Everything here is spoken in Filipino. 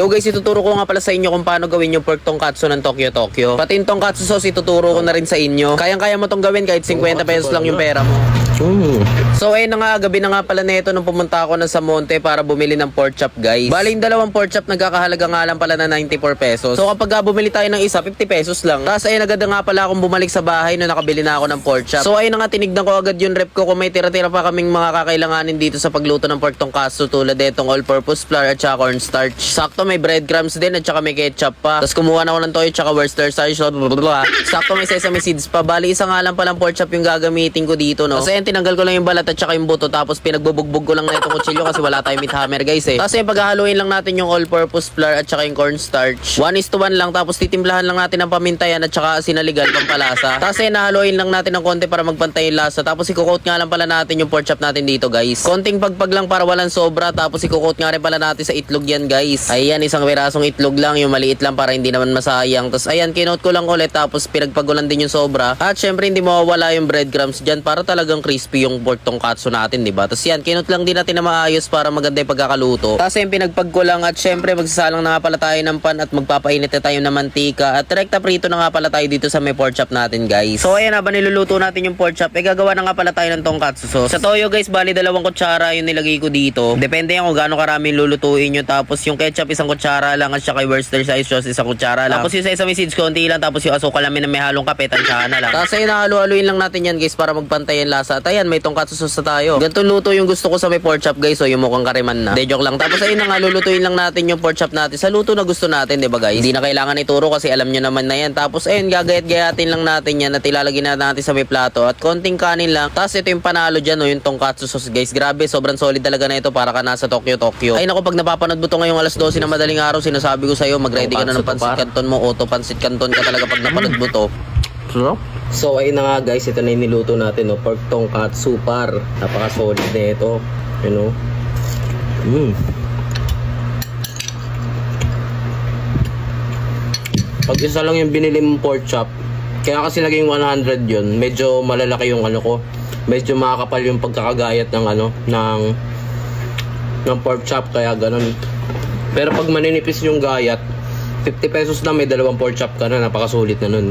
So guys, ituturo ko nga pala sa inyo kung paano gawin yung pork tonkatsu ng Tokyo. Pati yung tonkatsu sauce ituturo ko na rin sa inyo. Kayang-kaya mo tong gawin kahit 50 pesos lang yung pera mo. So ayun na nga, gabi na nga pala nito nung pumunta ako na sa Monte para bumili ng pork chop guys. Bali yung dalawang pork chop nagkakahalaga nga lang pala na 94 pesos. So kapag bumili tayo ng isa, 50 pesos lang. Tapos ayun, agad nga pala akong bumalik sa bahay nung nakabili na ako ng pork chop. So ayun na nga, tinignan ko agad yung rep ko kung may tira-tira pa kaming mga kakailanganin dito sa pagluto ng pork tonkatsu tulad itong all-purpose flour at saka cornstarch. Sakto may breadcrumbs din at saka may ketchup pa. Tapos kumuha na ako ng toyo at saka Worcestershire sauce. Sakto may sesame seeds pa. Bali isa nga lang palang pork chop yung gagamitin ko dito, no. Kasi ayun, tinanggal ko lang yung balat at saka yung buto, tapos pinagbubugbog ko lang na itong kutsilyo kasi wala tayong meat hammer guys eh. Tapos yung paghahaluin lang natin yung all-purpose flour at saka yung cornstarch. 1:1 lang, tapos titimplahan lang natin ng pamintayan at saka sinaligan pampalasa. Tapos ayun, nahaluin lang natin ng konti para magpantay yung lasa. Tapos i-coat nga lang pala natin yung pork chop natin dito guys. Konting pagpag lang para walang sobra, tapos i-coat nga rin pala natin sa itlog yan guys. Ayan, isang pirasong itlog lang, yung maliit lang para hindi naman masayang. Tapos ayan, kinoat ko lang ulit, tapos pinagpagulan din yung sobra. At syempre hindi mawawala yung breadcrumbs dyan para talagang crispy yung pork tonkatsu natin, diba? Tapos yan, kinot lang din natin na maayos para maganda yung pagkakaluto. Tapos yan, pinagpag ko lang at syempre magsasalang na nga pala tayo ng pan at magpapainit na tayo ng mantika at rekta prito na nga pala tayo dito sa may pork chop natin guys. So ayan, habang niluluto natin yung pork chop, gagawa na nga pala tayo ng tonkatsu sauce. Sa toyo guys, bali 2 kutsara yung nilagay ko dito. Depende yan kung gaano karami lulutuin nyo. Tapos yung ketchup 1 kutsara lang at saka yung Worcestershire sauce 1 kutsara lang. Tapos yung sesame seeds konti lang, tapos yung asukal namin na may halong kape, tansyahan na lang. Tapos ayun, halu-haluin lang natin yan guys para magpantay yung lasa. At ayan, may tonkatsu sauce na tayo. Ganito luto yung gusto ko sa may pork chop guys. So yung mukhang kariman na. De joke lang. Tapos ayun na nga, lulutuin lang natin yung pork chop natin sa luto na gusto natin, diba guys? Hindi na kailangan ituro kasi alam nyo naman na yan. Tapos ayun, gagayat-gayatin lang natin yan at ilalagay na natin sa may plato at konting kanin lang. Tapos ito yung panalo dyan, no, yung tonkatsu sauce guys. Grabe, sobrang solid talaga na ito para ka nasa Tokyo. Ay naku, pag napapanood mo to ngayong alas 12 na madaling araw, sinasabi ko sa'yo, mag-ready ka na ng pansit canton mo. Auto pansit canton ka talaga pag napanood mo to. So ayun na nga guys, ito na yung niluto natin, no, pork tonkatsu par. Napaka-solid na ito, you know. Pag isa lang yung binili mong pork chop, kaya kasi naging 100 yun, medyo malalaki yung ano ko. Medyo makakapal yung pagkakagayat ng ano, ng pork chop, kaya ganun. Pero pag maninipis yung gayat, 50 pesos na may 2 pork chop ka na, napakasulit na nun.